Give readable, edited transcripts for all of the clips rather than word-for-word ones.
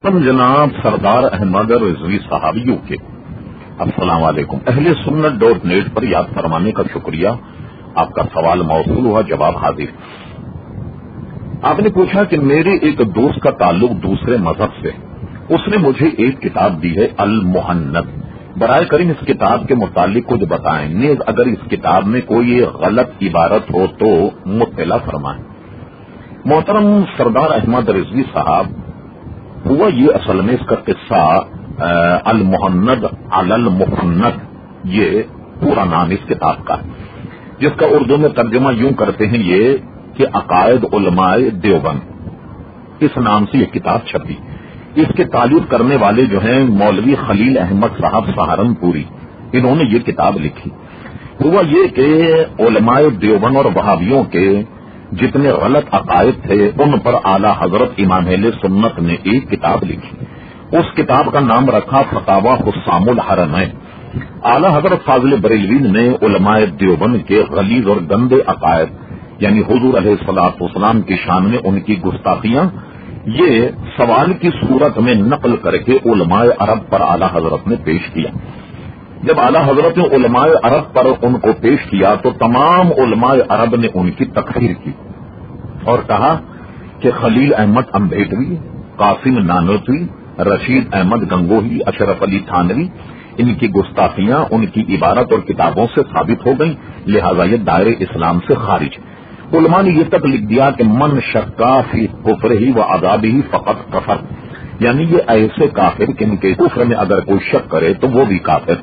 تم جناب سردار احمد رضوی صحابیوں کے السلام علیکم اہل سنت.نیٹ پر یاد فرمانے کا شکریہ. آپ کا سوال موصول ہوا، جواب حاضر. آپ نے پوچھا کہ میرے ایک دوست کا تعلق دوسرے مذہب سے، اس نے مجھے ایک کتاب دی ہے المحند. برائے کریم اس کتاب کے متعلق کچھ بتائیں، نیز اگر اس کتاب میں کوئی غلط عبارت ہو تو مطلع فرمائیں. محترم سردار احمد رضوی صاحب، ہوا یہ اصل میں اس کا قصہ المحند علی المفند، یہ پورا نام اس کتاب کا ہے، جس کا اردو میں ترجمہ یوں کرتے ہیں یہ کہ عقائد علماء دیوبند، اس نام سے یہ کتاب چھپی. اس کے تعلق کرنے والے جو ہیں مولوی خلیل احمد صاحب سہارنپوری، انہوں نے یہ کتاب لکھی. ہوا یہ کہ علماء دیوبند اور وہابیوں کے جتنے غلط عقائد تھے ان پر اعلی حضرت امام اہل سنت نے ایک کتاب لکھی. اس کتاب کا نام رکھا فتاوی حسام الحرمین. اعلی حضرت فاضل بریلوی نے علماء دیوبند کے غلیظ اور گندے عقائد، یعنی حضور علیہ الصلوۃ والسلام کی شان میں ان کی گستاخیاں، یہ سوال کی صورت میں نقل کر کے علماء عرب پر اعلی حضرت نے پیش کیا. جب اعلی حضرت نے علماء عرب پر ان کو پیش کیا تو تمام علماء عرب نے ان کی تکفیر کی اور کہا کہ خلیل احمد امبیڈوی، قاسم نانوتوی، رشید احمد گنگوہی، اشرف علی تھانوی، ان کی گستاخیاں ان کی عبارت اور کتابوں سے ثابت ہو گئیں، لہذا یہ دائرے اسلام سے خارج. علماء نے یہ تک لکھ دیا کہ من شکا فی کفرہ و عذابہ فقط کفر، یعنی یہ ایسے کافر کہ ان کے کفر میں اگر کوئی شک کرے تو وہ بھی کافر.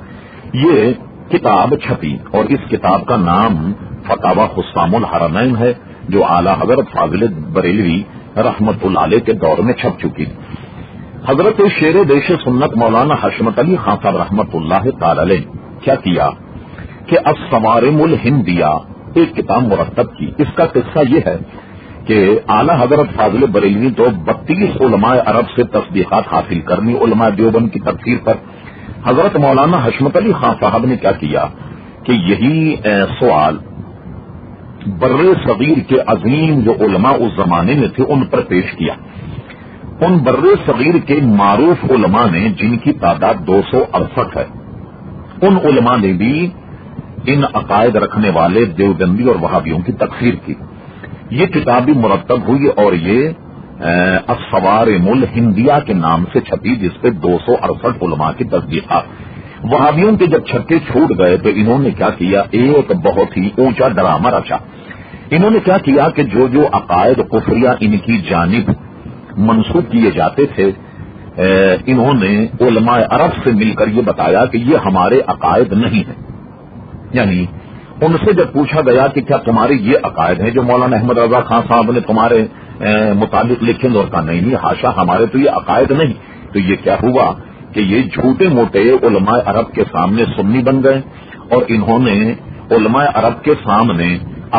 یہ کتاب چھپی اور اس کتاب کا نام فتاوی حسام الحرمین ہے، جو اعلی حضرت فاضل بریلوی رحمت اللہ علیہ کے دور میں چھپ چکی. حضرت شیر دیش سنت مولانا حشمت علی خان صاحب رحمت اللہ تعالی علیہ کیا کیا کہ الصوارم الہندیہ ایک کتاب مرتب کی. اس کا قصہ یہ ہے کہ اعلی حضرت فاضل بریلوی تو 32 علماء عرب سے تصدیقات حاصل کرنی علماء دیوبند کی تفسیر پر. حضرت مولانا حشمت علی خان صاحب نے کیا کیا کہ یہی سوال بر صغیر کے عظیم جو علماء اس زمانے میں تھے ان پر پیش کیا. ان بر صغیر کے معروف علماء نے، جن کی تعداد 268 ہے، ان علماء نے بھی ان عقائد رکھنے والے دیوبندی اور وہابیوں کی تکفیر کی. یہ کتاب بھی مرتب ہوئی اور یہ الصوارم الہندیہ کے نام سے چھپی، جس پہ 268 علماء کی تصدیقات. وہابیوں کے جب چھکے چھوٹ گئے تو انہوں نے کیا کیا، ایک بہت ہی اونچا ڈرامہ رچا. انہوں نے کیا کیا کہ جو عقائد کفریہ ان کی جانب منسوب کیے جاتے تھے، انہوں نے علماء عرب سے مل کر یہ بتایا کہ یہ ہمارے عقائد نہیں ہیں. یعنی ان سے جب پوچھا گیا کہ کیا تمہارے یہ عقائد ہیں جو مولانا احمد رضا خان صاحب نے تمہارے متعلق لکھے، اور کہا نہیں حاشا، ہمارے تو یہ عقائد نہیں. تو یہ کیا ہوا کہ یہ جھوٹے موٹے علماء عرب کے سامنے سنی بن گئے اور انہوں نے علماء عرب کے سامنے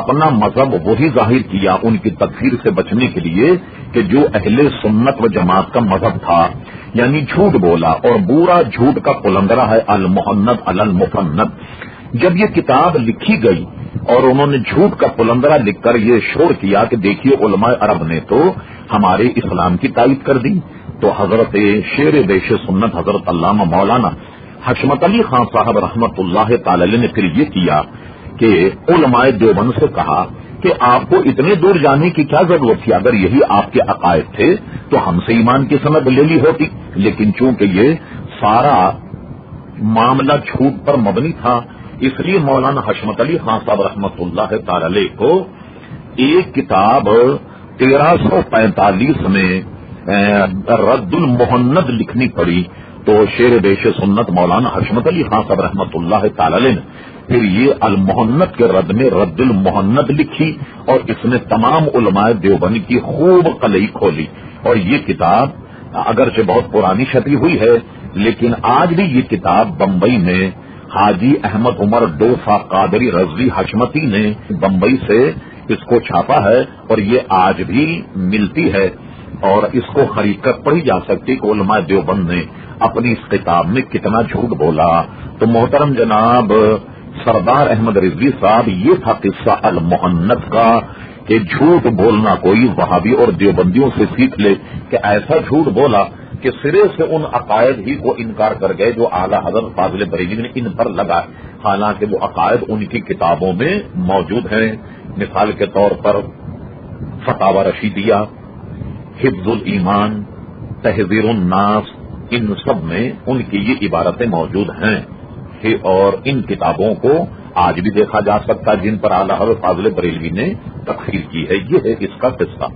اپنا مذہب وہی ظاہر کیا ان کی تکفیر سے بچنے کے لیے کہ جو اہل سنت و جماعت کا مذہب تھا. یعنی جھوٹ بولا اور بورا جھوٹ کا قلندرہ ہے المحند علی المفند. جب یہ کتاب لکھی گئی اور انہوں نے جھوٹ کا قلندرہ لکھ کر یہ شور کیا کہ دیکھیے علماء عرب نے تو ہمارے اسلام کی تائید کر دی، تو حضرت شیر دیش سنت حضرت علامہ مولانا حشمت علی خان صاحب رحمت اللہ تعالی علیہ نے پھر یہ کیا کہ علماء دیوبند سے کہا کہ آپ کو اتنے دور جانے کی کیا ضرورت تھی، اگر یہی آپ کے عقائد تھے تو ہم سے ایمان کی سند لے لی ہوتی. لیکن چونکہ یہ سارا معاملہ جھوٹ پر مبنی تھا، اس لیے مولانا حشمت علی خان صاحب رحمت اللہ تعالی علیہ کو ایک کتاب 1345 میں رد المحند لکھنی پڑی. تو شیر دیش سنت مولانا حشمت علی خان صاحب رحمت اللہ تعالی علیہ نے پھر یہ المحند کے رد میں رد المحند لکھی اور اس نے تمام علماء دیوبند کی خوب قلعی کھولی. اور یہ کتاب اگرچہ بہت پرانی چھپی ہوئی ہے، لیکن آج بھی یہ کتاب بمبئی میں حاجی احمد عمر ڈوفا قادری رضوی حشمتی نے بمبئی سے اس کو چھاپا ہے اور یہ آج بھی ملتی ہے اور اس کو خرید کر پڑھی جا سکتی کہ علماء دیوبند نے اپنی اس کتاب میں کتنا جھوٹ بولا. تو محترم جناب سردار احمد رضوی صاحب، یہ تھا قصہ المحند کا کہ جھوٹ بولنا کوئی وہابی اور دیوبندیوں سے سیکھ لے کہ ایسا جھوٹ بولا کہ سرے سے ان عقائد ہی کو انکار کر گئے جو اعلیٰ حضرت فاضل بریلوی نے ان پر لگائے، حالانکہ وہ عقائد ان کی کتابوں میں موجود ہیں۔ مثال کے طور پر فتاوی رشیدیہ، حفظ الایمان، تحذیر الناس، ان سب میں ان کی یہ عبارتیں موجود ہیں، اور ان کتابوں کو آج بھی دیکھا جا سکتا ہے جن پر اعلیٰ حضرت فاضل بریلوی نے تخیر کی ہے۔ یہ ہے اس کا قصہ۔